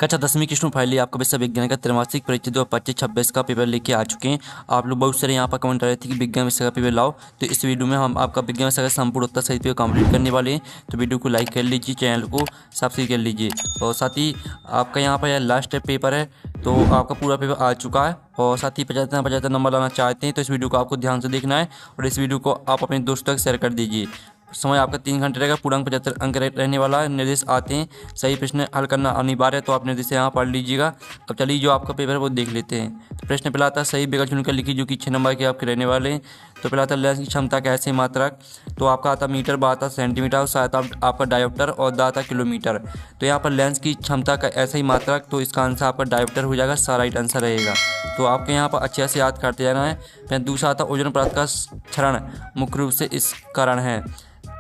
कक्षा 10वीं की स्टूडेंट फाइनली आपका विषय विज्ञान का त्रैमासिक परीक्षा 2025-26 का पेपर लेके आ चुके हैं। आप लोग बहुत सारे यहाँ पर कमेंट कर रहे थे कि विज्ञान विषय का पेपर लाओ, तो इस वीडियो में हम आपका विज्ञान विषय का संपूर्ण उत्तर सहित पेपर कंप्लीट करने वाले हैं। तो वीडियो को लाइक कर लीजिए, चैनल को सब्सक्राइब कर लीजिए और साथ ही आपका यहाँ पर लास्ट पेपर है, तो आपका पूरा पेपर आ चुका है और साथ ही 75 नंबर लाना चाहते हैं तो इस वीडियो को आपको ध्यान से देखना है और इस वीडियो को आप अपने दोस्तों तक शेयर कर दीजिए। समय आपका 3 घंटे रहेगा, पूर्णांक 75 अंक रहने वाला है। निर्देश आते हैं, सही प्रश्न हल करना अनिवार्य है, तो आप निर्देश यहाँ पढ़ लीजिएगा। अब चलिए जो आपका पेपर है वो देख लेते हैं। तो प्रश्न पहला आता है सही विकल्प चुनकर लिखिए जो कि 6 नंबर के आपके रहने वाले हैं। तो पहला आता है लेंस की क्षमता कैसे मात्रक, तो आपका आता मिटर, बा आता सेंटीमीटर और साथ आपका डायोप्टर और दा आता किलोमीटर। तो यहाँ पर लेंस की क्षमता का ऐसा ही मात्रक, तो इसका आंसर आपका डायोप्टर हो जाएगा, सारा राइट आंसर रहेगा। तो आपके यहाँ पर अच्छे से याद करते जाना है। फिर दूसरा आता ओजोन परत का क्षरण मुख्य रूप से इस कारण है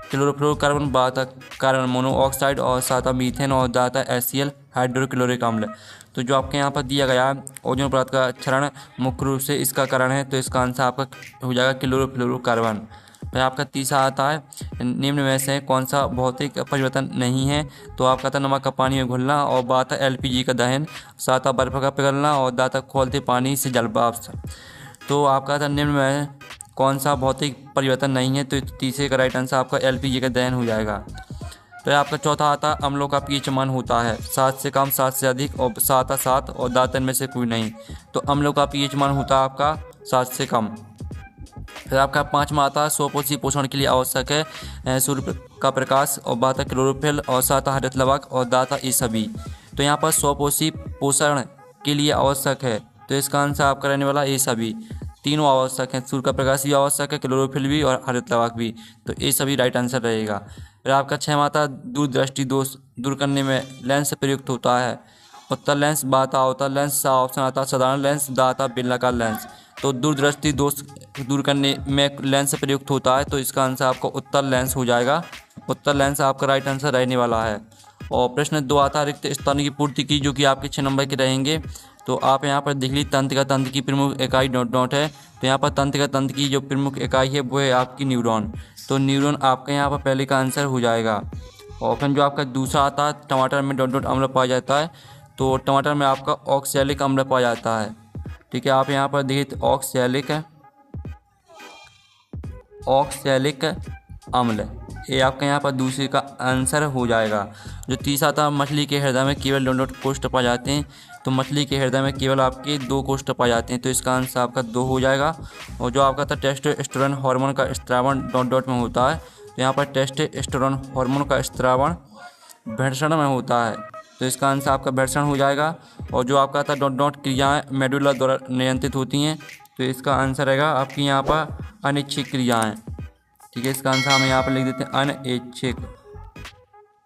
क्लोरोफ्लोरोकार्बन, बाता कार्बन मोनोऑक्साइड और साथ मीथेन और दाता HCl हाइड्रोक्लोरिक अम्ल। तो जो आपके यहाँ पर दिया गया है ओजोन परत का क्षरण मुख्य रूप से इसका कारण है, तो इसका आंसर आपका हो जाएगा क्लोरोफ्लोरोकार्बन। फिर आपका तीसरा आता है निम्न में से कौन सा भौतिक परिवर्तन नहीं है, तो आपका था नमक का पानी में घुलना और बाता LPG का दहन, साथ बर्फ का पिघलना और दाता खोलते पानी से जल वाष्प। तो आपका था निम्न में कौन सा भौतिक परिवर्तन नहीं है, तो तीसरे का राइट आंसर आपका LPG का दहन हो जाएगा। तो आपका चौथा आता अम्लों का पीएच मान होता है 7 से कम, 7 से अधिक और 7 और दातन में से कोई नहीं। तो अम्लों का पीएच मान होता है आपका 7 से कम। फिर आपका पाँचवा आता है स्वपोषी पोषण के लिए आवश्यक है सूर्य का प्रकाश और बाता क्लोरोफिल और सात हरित लवक और दाता ये सभी। तो यहाँ पर स्वपोषी पोषण के लिए आवश्यक है, तो इसका आंसर आपका रहने वाला ये सभी। तीनों आवश्यक हैं, सूर्य का प्रकाश भी आवश्यक है, क्लोरोफिल भी और हरित लवक भी, तो ये सभी राइट आंसर रहेगा। फिर आपका छठवां आता दूरदृष्टि दोष दूर करने में लेंस प्रयुक्त होता है। उत्तर लेंस, बाता अवतल लेंस, सा ऑप्शन आता साधारण लेंस, दाता बेलनाकार लेंस। तो दूरदृष्टि दोष दूर करने में लेंस प्रयुक्त होता है, तो इसका आंसर आपका उत्तर लेंस हो जाएगा। उत्तर लेंस आपका राइट आंसर रहने वाला है। और प्रश्न 2 आता है रिक्त स्थान की पूर्ति की, जो कि आपके 6 नंबर के रहेंगे। तो आप यहाँ पर देख लीजिए तंत्र की प्रमुख इकाई डॉट है। तो यहाँ पर तंत्र की जो प्रमुख इकाई है वो है आपकी न्यूरॉन। तो न्यूरॉन आपका यहाँ पर पहले का आंसर हो जाएगा। और फिर जो आपका दूसरा आता है टमाटर में डॉट अम्ल पाया जाता है, तो टमाटर में आपका ऑक्सैलिक अम्ल पाया जाता है। ठीक है, आप यहाँ पर देखिए ऑक्सैलिक अम्ल, ये आपका यहाँ पर दूसरे का आंसर हो जाएगा। जो तीसरा था मछली के हृदय में केवल डॉट कोष्ठ पाए जाते हैं, तो मछली के हृदय में केवल आपके 2 कोष्ठ पाए जाते हैं, तो इसका आंसर आपका 2 हो जाएगा। और जो आपका था टेस्टोस्टेरोन हार्मोन का स्त्रावण डॉट में होता है, तो यहाँ पर टेस्टोस्टेरोन हार्मोन का स्त्रावण भेषण में होता है, तो इसका आंसर आपका भेषण हो जाएगा। और जो आपका था डॉट क्रियाएँ मेडुला द्वारा नियंत्रित होती हैं, तो इसका आंसर रहेगा आपकी यहाँ पर अनिच्छिक क्रियाएँ। ठीक है, इसका आंसर हम यहाँ पर लिख देते हैं अनैच्छिक।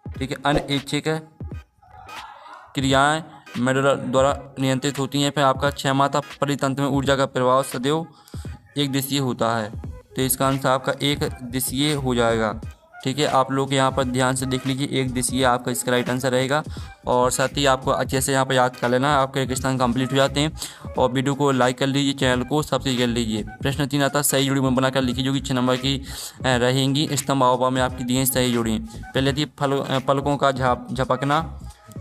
ठीक है, अनैच्छिक क्रियाएँ मेडुला द्वारा नियंत्रित होती हैं। फिर आपका 6वां था परितंत्र में ऊर्जा का प्रभाव सदैव एक दिशीय होता है, तो इसका आंसर आपका एक दिशीय हो जाएगा। ठीक है, आप लोग यहाँ पर ध्यान से देख लीजिए, एक दिशीय आपका इसका राइट आंसर रहेगा। और साथ ही आपको अच्छे से यहाँ पर याद कर लेना है, आपके रेगिस्तान कंप्लीट हो जाते हैं। और वीडियो को लाइक कर लीजिए, चैनल को सब्सक्राइब कर लीजिए। प्रश्न 3 आता सही जोड़ी बनाकर लिखिए जो कि 6 नंबर की रहेंगी। स्तंभ अवभाव में आपकी दी हैं सही जोड़ी। पहले थी पलकों का झपकना,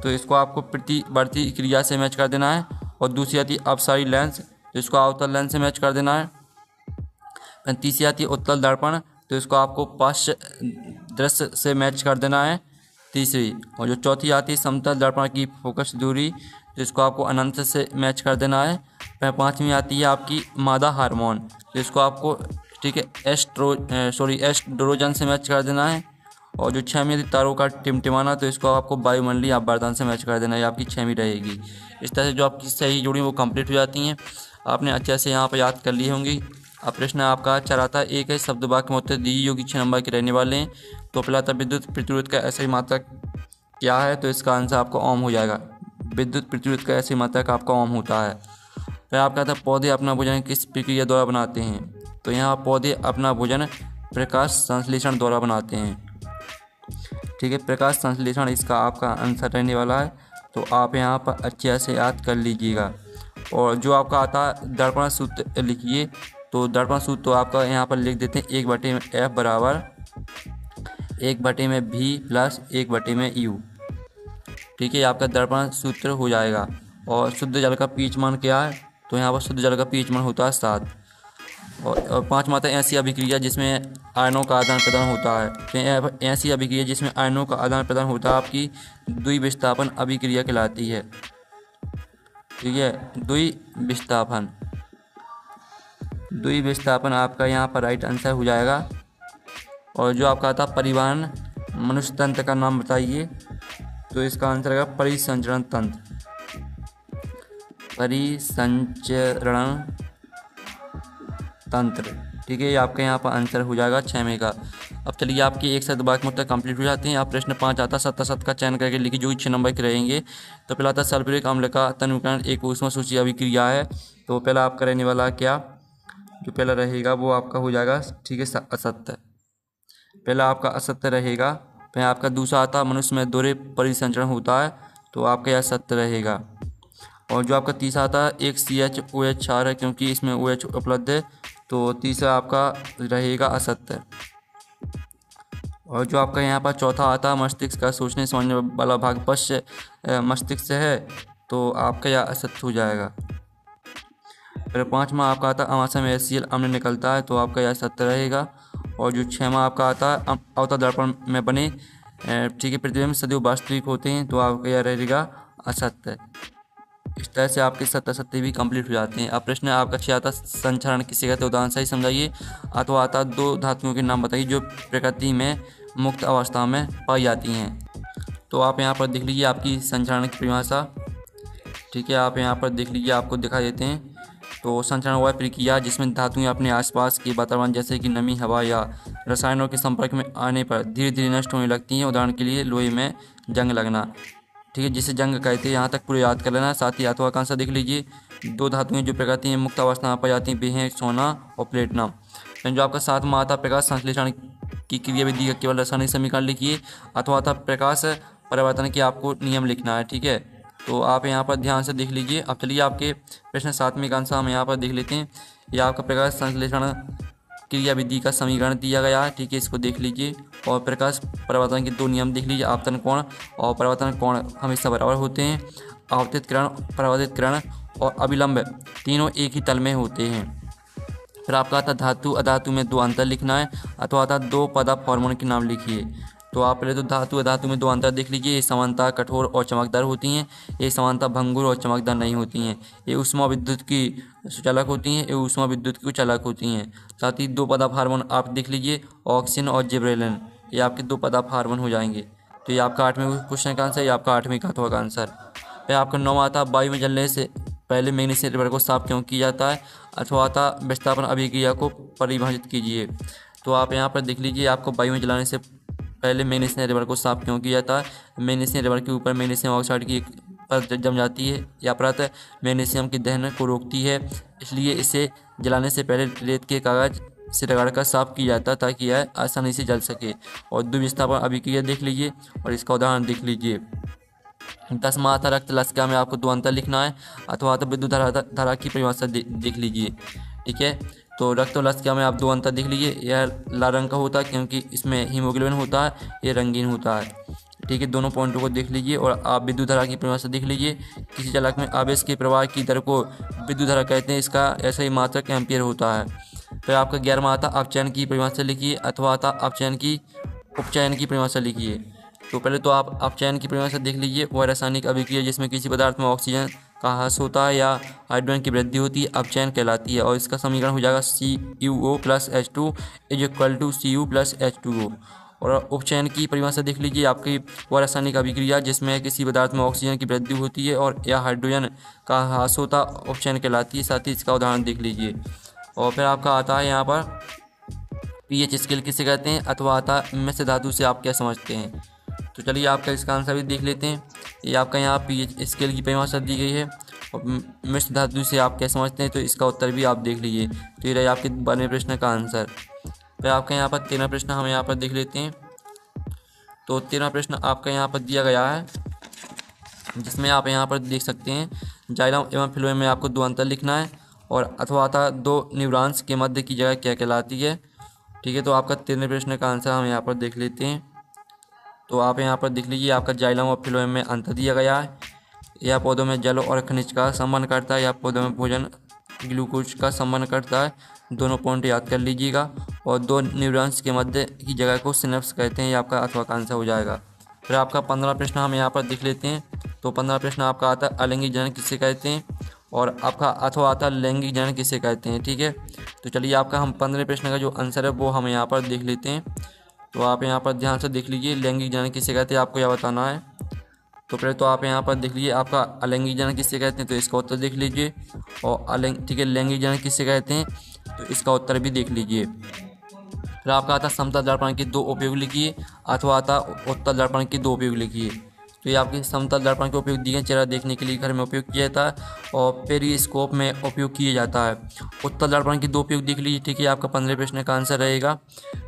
तो इसको आपको प्रतिवर्ती क्रिया से मैच कर देना है। और दूसरी आती है अपसारी लेंस, तो इसको अवतल लेंस से मैच कर देना है। तीसरी आती है उत्तल दर्पण, तो इसको आपको पार्श्व दृश्य से मैच कर देना है तीसरी। और जो चौथी आती है समतल दर्पण की फोकस दूरी, तो इसको आपको अनंत से मैच कर देना है। फिर 5वीं आती है आपकी मादा हार्मोन, तो इसको आपको ठीक है एस्ट्रोजन से मैच कर देना है। और जो 6वीं तारों का टिमटिमाना, तो इसको आपको वायुमंडलीय अपवर्तन से मैच कर देना है, आपकी 6वीं रहेगी। इस तरह से जो आपकी सही जोड़ी वो कंप्लीट हो जाती हैं। आपने अच्छे से यहाँ पर याद कर ली होंगी। अब प्रश्न आपका 4 आता है एक है शब्द वाक्य में उत्तर दीजिए जो कि 6 नंबर के रहने वाले हैं। तो पहला था विद्युत प्रतिरोध का ऐसा ही मात्रक क्या है, तो इसका आंसर आपका ओम हो जाएगा। विद्युत प्रतिरोध का ऐसे मात्रक आपका ओम होता है। फिर आपका था पौधे अपना भोजन किस प्रक्रिया द्वारा बनाते हैं, तो यहाँ पौधे अपना भोजन प्रकाश संश्लेषण द्वारा बनाते हैं। ठीक है, प्रकाश संश्लेषण इसका आपका आंसर रहने वाला है, तो आप यहाँ पर अच्छे से याद कर लीजिएगा। और जो आपका आता है दर्पण सूत्र लिखिए, तो दर्पण सूत्र तो आपका यहाँ पर लिख देते हैं 1/F बराबर 1/V प्लस 1/U। ठीक है, ये आपका दर्पण सूत्र हो जाएगा। और शुद्ध जल का पीएच मान क्या है, तो यहाँ पर शुद्ध जल का पीएच मान होता है 7। और 5 मात्रा ऐसी अभिक्रिया जिसमें आयनों का आदान प्रदान होता है, तो ऐसी अभिक्रिया जिसमें आयनों का आदान प्रदान होता है आपकी द्विविस्थापन अभिक्रिया कहलाती है। ठीक है, द्विविस्थापन आपका यहाँ पर राइट आंसर हो जाएगा। और जो आपका आता परिवहन मनुष्य तंत्र का नाम बताइए, तो इसका आंसर है परिसंचरण तंत्र। परिसंचरण तंत्र। ठीक है, ये आपके यहाँ पर आंसर हो जाएगा 6 का। अब चलिए आपकी एक शब्द वाक्य उत्तर कंप्लीट हो जाते हैं। आप प्रश्न 5 आता सत्ता का चयन करके लिखिए जो 6 नंबर के रहेंगे। तो पहला आता सल्फ्यूरिक अम्ल का तनुकरण एक ऊष्मा सूची अभिक्रिया है। तो पहला आपका रहने वाला क्या, जो पहला रहेगा वो आपका हो जाएगा, ठीक है, असत्य। पहला आपका असत्य रहेगा। फिर आपका दूसरा आता मनुष्य में दोहरे परिसंचरण होता है, तो आपका यह सत्य रहेगा। और जो आपका तीसरा आता है एक CHOH क्षार है, क्योंकि इसमें OH उपलब्ध है, तो तीसरा आपका रहेगा असत्य। और जो आपका यहाँ पर चौथा आता है मस्तिष्क का सोचने समझने वाला भाग पश्च मस्तिष्क से है, तो आपका यह असत्य हो जाएगा। फिर 5वां आपका आता है अमाशय में HCl अम्ल निकलता है, तो आपका यह सत्य रहेगा। और जो 6वां आपका आता है अवतल दर्पण में बने ठीक है प्रतिबिंब सदैव वास्तविक होते हैं, तो आपका यह रहेगा असत्य। इस तरह से आपके सत्य असत्य भी कंप्लीट हो जाते हैं। अब प्रश्न आपका 6 आता संचरण किसे कहते हैं, उदाहरण सही समझाइए। अथवा आता 2 धातुओं के नाम बताइए जो प्रकृति में मुक्त अवस्था में पाई जाती हैं। तो आप यहाँ पर देख लीजिए आपकी संचरण की परिभाषा। ठीक है, आप यहाँ पर देख लीजिए, आपको दिखा देते हैं। तो संचरण वह प्रक्रिया जिसमें धातुएं अपने आसपास के वातावरण जैसे कि नमी, हवा या रसायनों के संपर्क में आने पर धीरे धीरे नष्ट होने लगती हैं। उदाहरण के लिए लोहे में जंग लगना, ठीक है, जिसे जंग कहते हैं। यहाँ तक पूरे याद कर लेना। साथ ही अथवा का आंसर देख लीजिए। 2 धातुएं जो प्रकृति में मुक्त अवस्था में पाई जाती हैं वे हैं सोना और प्लेटिनम। जो आपका 7वां आता प्रकाश संश्लेषण की क्रिया विधि का केवल रासायनिक समीकरण लिखिए। अथवा आता प्रकाश परिवर्तन के आपको नियम लिखना है। ठीक है, तो आप यहाँ पर ध्यान से देख लीजिए। अब चलिए आपके प्रश्न 7वें का आंसर हम यहाँ पर देख लेते हैं। यह आपका प्रकाश संश्लेषण क्रिया विधि का समीकरण दिया गया है। ठीक है, इसको देख लीजिए। और प्रकाश परिवर्तन के 2 नियम देख लीजिए। आपतन कोण और परिवर्तन कोण हमेशा बराबर होते हैं। आपतित किरण, परावर्तित किरण और अभिलंब तीनों एक ही तल में होते हैं। फिर आपका आता धातु अधातु में 2 अंतर लिखना है। अथवा आता 2 पदार्थ हार्मोन के नाम लिखिए। तो आप पहले तो धातु अधातु में 2 अंतर देख लीजिए। ये समानता कठोर और चमकदार होती हैं, ये समानता भंगुर और चमकदार नहीं होती हैं। ये ऊष्मा विद्युत की सुचालक होती हैं, ये ऊष्मा विद्युत की चालक होती हैं। साथ ही 2 पदार्थ हार्मोन आप देख लीजिए, ऑक्सीजन और जिब्रेलिन, ये आपके 2 पदार्थ हार्मोन हो जाएंगे। तो ये आपका 8वें क्वेश्चन का आंसर, ये आपका 8वें का अथवा का आंसर। फिर आपका 9वां आता वायु में जलने से पहले मैग्नीशियम रिवर को साफ क्यों किया जाता है। अथवा आता विस्थापन अभिक्रिया को परिभाषित कीजिए। तो आप यहाँ पर देख लीजिए, आपको वायु में जलाने से पहले मैग्नीशियम रिवर को साफ क्यों किया जाता है। मैग्नीशियम रिवर के ऊपर मैग्नीशियम ऑक्साइड की परत जम जाती है, या परत मैग्नीशियम के दहन को रोकती है, इसलिए इसे जलाने से पहले रेत के कागज से रगड़कर साफ किया जाता है ताकि यह आसानी से जल सके। और द्विविस्थापन अभिक्रिया देख लीजिए और इसका उदाहरण देख लीजिए। 10वां आता रक्त लसिका में आपको 2 अंतर लिखना है। अथवा आता विद्युत धारा की परिभाषा देख लीजिए। ठीक है, तो रक्त लसिका में आप 2 अंतर देख लीजिए। यह लाल रंग का होता है क्योंकि इसमें हीमोग्लोबिन होता है, ये रंगीन होता है। ठीक है, दोनों पॉइंटों को देख लीजिए। और आप विद्युत धारा की परिभाषा देख लीजिए। किसी चालक में आवेश के प्रवाह की दर को विद्युत धारा कहते हैं, इसका ऐसा ही मात्रक एम्पियर होता है। फिर आपका 11वां आता अपचयन की परिभाषा लिखिए। अथवा आता उपचयन की परिभाषा लिखिए। तो पहले तो आप अपचयन की परिभाषा देख लीजिए। वह रासायनिक अभिक्रिया जिसमें किसी पदार्थ में ऑक्सीजन का ह्रास होता है या हाइड्रोजन की वृद्धि होती है अपचयन कहलाती है। और इसका समीकरण हो जाएगा CuO + H2 = Cu + H2O। और उपचयन की परिभाषा देख लीजिए। आपकी वह रासायनिक अभिक्रिया जिसमें किसी पदार्थ में ऑक्सीजन की वृद्धि होती है और या हाइड्रोजन का ह्रास होता उपचयन कहलाती है। साथ ही इसका उदाहरण देख लीजिए। और फिर आपका आता है यहाँ पर pH स्केल किसे कहते हैं। अथवा आता मिश्र धातु से आप क्या समझते हैं। तो चलिए आपका इसका आंसर भी देख लेते हैं। ये आपका यहाँ pH स्केल की परिभाषा दी गई है और मिश्र धातु से आप क्या समझते हैं, तो इसका उत्तर भी आप देख लीजिए। तो ये रहा आपके 12वें प्रश्न का आंसर। फिर आपका यहाँ पर 13वां प्रश्न हम यहाँ पर देख लेते हैं। तो 13वां प्रश्न आपका यहाँ पर दिया गया है, जिसमें आप यहाँ पर देख सकते हैं जाइलम एवं फ्लोएम में आपको 2 अंतर लिखना है। और अथवा आता 2 न्यूरॉन्स के मध्य की जगह क्या कहलाती है। ठीक है, तो आपका 13वें प्रश्न का आंसर हम यहाँ पर देख लेते हैं। तो आप यहाँ पर देख लीजिए आपका जाइलम और फिलोएम में अंतर दिया गया है। यह पौधों में जल और खनिज का संबंध करता है, या पौधों में भोजन ग्लूकोज का संबंध करता है। दोनों पॉइंट याद कर लीजिएगा। और दो न्यूरॉन्स के मध्य की जगह को सिनेप्स कहते हैं। ये आपका अथवा का आंसर हो जाएगा। फिर आपका 15 प्रश्न हम यहाँ पर देख लेते हैं। तो 15 प्रश्न आपका आता है अलैंगिक जनन किसे कहते हैं, और आपका अथवा आता है लैंगिक जनन किसे कहते हैं। ठीक है, तो चलिए आपका हम 15 प्रश्न का जो आंसर है वो हम यहाँ पर देख लेते हैं। तो आप यहाँ पर ध्यान से देख लीजिए, लैंगिक जनन किसे कहते हैं आपको यह बताना है। तो पहले तो आप यहाँ पर देख लीजिए आपका अलैंगिक जनन किसे कहते हैं, तो इसका उत्तर देख लीजिए। और ठीक है, लैंगिक जनन किसे कहते हैं, तो इसका उत्तर भी देख लीजिए। फिर आपका आता समतल दर्पण के दो उपयोग लिखिए, अथवा आता उत्तल दर्पण के दो उपयोग लिखिए। तो ये आपके समतल दर्पण के उपयोग दिए गए चेहरा देखने के लिए घर में उपयोग किया जाता है और पेरिस्कोप में उपयोग किया जाता है। उत्तल दर्पण के दो उपयोग देख लीजिए। ठीक है, आपका 15 प्रश्न का आंसर रहेगा।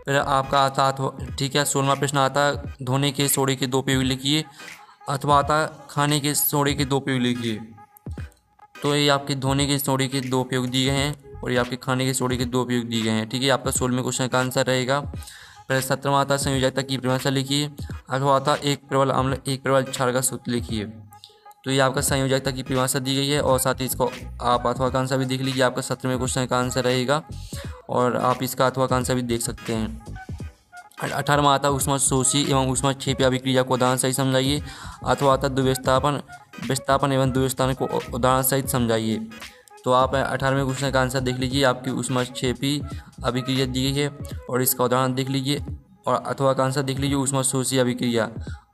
फिर आपका आता ठीक है 16वां प्रश्न आता है धोने के सोडे के दो उपयोग लिखिए, अथवा आता खाने के सोडे के दो उपयोग लिखिए। तो ये आपके धोने के सोडे के दो उपयोग दिए गए हैं और ये आपके खाने के सोडे के दो उपयोग दिए गए हैं। ठीक है, आपका 16वें क्वेश्चन का आंसर रहेगा। फिर 17वां आता संयोजकता की परिभाषा लिखिए, अथवा आता एक प्रबल अम्ल एक प्रबल क्षार का सूत्र लिखिए। तो ये आपका संयोजकता की परिभाषा दी गई है और साथ ही इसको आप अथवा का आंसर भी देख लीजिए। आपका 17वें क्वेश्चन का आंसर रहेगा और आप इसका अथवा का आंसर भी देख सकते हैं। 18वां आता ऊष्मशोषी एवं ऊष्मक्षेपी अभिक्रिया को उदाहरण सहित समझाइए, अथवा आता विस्थापन एवं द्विस्थापन को उदाहरण सहित समझाइए। तो आप 18वें क्वेश्चन का आंसर देख लीजिए। आपकी ऊष्मक्षेपी अभिक्रिया दी गई है और इसका उदाहरण देख लीजिए, और अथवा का आंसर देख लीजिए ऊष्मशोषी अभिक्रिया,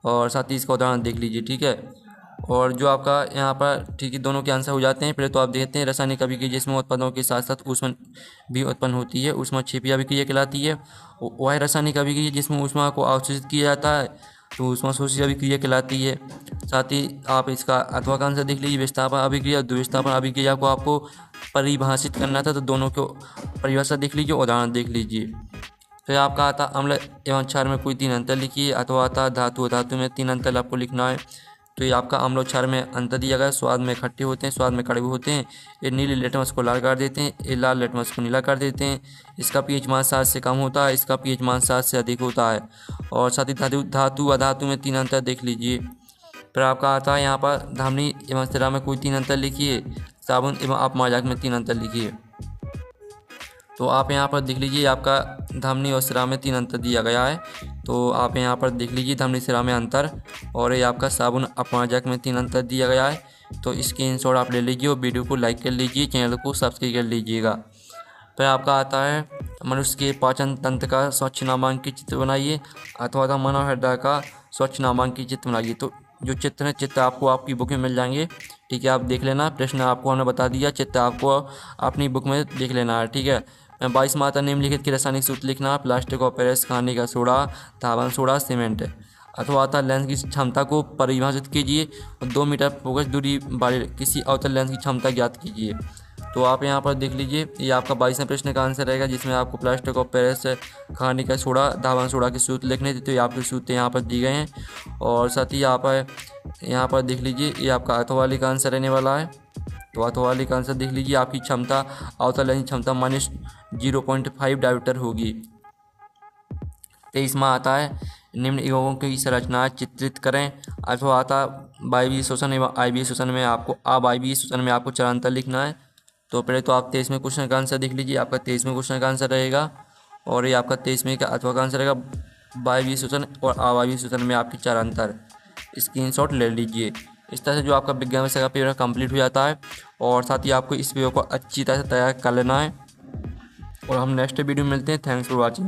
और साथ ही इसका उदाहरण देख लीजिए। ठीक है, और जो आपका यहाँ पर ठीक है दोनों के आंसर हो जाते हैं। पहले तो आप देखते हैं रासायनिक अभिक्रिया जिसमें उत्पादों के साथ साथ ऊष्मा भी उत्पन्न होती है, ऊष्मक्षेपी अभिक्रिया कहलाती है। वह रासायनिक अभिक्रिया जिसमें ऊष्मा को अवशोषित किया जाता है तो ऊष्मशोषी अभिक्रिया कहलाती है। साथ ही आप इसका अथवा का आंसर देख लीजिए विस्थापन अभिक्रिया द्विस्थापन अभिक्रिया को आपको परिभाषित करना था, तो दोनों को परिभाषा देख लीजिए, उदाहरण देख लीजिए। फिर आपका आता अम्ल एवं क्षार में कोई 3 अंतर लिखिए, अथवा आता धातु धातु में 3 अंतर आपको लिखना है। तो ये आपका अम्ल और क्षार में अंतर दिया गया है। स्वाद में खट्टे होते हैं, स्वाद में कड़वे होते हैं। ये नीले लिटमस को लाल कर देते हैं, ये लाल लिटमस को नीला कर देते हैं। इसका पीएच मान 7 से कम होता है, इसका पीएच मान 7 से अधिक होता है। और साथ ही धातु अधातु में 3 अंतर देख लीजिए। फिर आपका आता है यहाँ पर धामनी एवं सिरा में कोई 3 अंतर लिखिए, साबुन एवं अपमार्जक में 3 अंतर लिखिए। तो आप यहाँ पर देख लीजिए आपका धमनी और सिरा में 3 अंतर दिया गया है। तो आप यहाँ पर देख लीजिए धमनी सिरा में अंतर, और ये आपका साबुन अपमार्जक में 3 अंतर दिया गया है। तो स्क्रीनशॉट आप ले लीजिए और वीडियो को लाइक कर लीजिए, चैनल को सब्सक्राइब कर लीजिएगा। फिर आपका आता है मनुष्य के पाचन तंत्र का स्वच्छ नामांकित चित्र बनाइए, अथवा मनोहृदय का स्वच्छ नामांकित चित्र बनाइए। तो जो चित्र है चित्र आपको आपकी बुक में मिल जाएंगे। ठीक है, आप देख लेना। प्रश्न आपको हमने बता दिया, चित्र आपको अपनी बुक में देख लेना है। ठीक है, 22 मात्रा निम्नलिखित के रासायनिक सूत्र लिखना, प्लास्टिक और पेरिस, खाने का सोडा, धावन सोडा, सीमेंट। अथवा आता लेंस की क्षमता को परिभाषित कीजिए, 2 मीटर फोकस दूरी वाले किसी अवतल लेंस की क्षमता ज्ञात कीजिए। तो आप यहाँ पर देख लीजिए, ये आपका 22वें प्रश्न का आंसर रहेगा, जिसमें आपको प्लास्टिक और पेरिस, खाने का सोडा, धावन सोडा के सूत्र लिखने थे। तो ये आपके सूत्र यहाँ पर दिए गए हैं। और साथ ही आप यहाँ पर देख लीजिए, ये आपका अथवा वाले का आंसर रहने वाला है। तो अथवा वाले का आंसर देख लीजिए, आपकी क्षमता अवतल लेंस क्षमता -0.5 डायोमीटर होगी। 23वां आता है निम्न इकाइयों की संरचना चित्रित करें, अथवा आता वायवीय श्वसन एवं आयवीय श्वसन में आपको अवायवीय श्वसन में आपको चरांतर लिखना है। तो पहले तो आप 23वें क्वेश्चन का आंसर देख लीजिए। आपका 23वें क्वेश्चन का आंसर रहेगा, और ये आपका 23वें का अथवा का आंसर रहेगा वायवीय श्वसन और अवायवीय श्वसन में आपकी चरांतर। स्क्रीनशॉट ले लीजिए। इस तरह से जो आपका विज्ञान विषय का पेपर कंप्लीट हो जाता है, और साथ ही आपको इस पेपर को अच्छी तरह से तैयार कर लेना है। और हम नेक्स्ट वीडियो में मिलते हैं। Thanks for watching.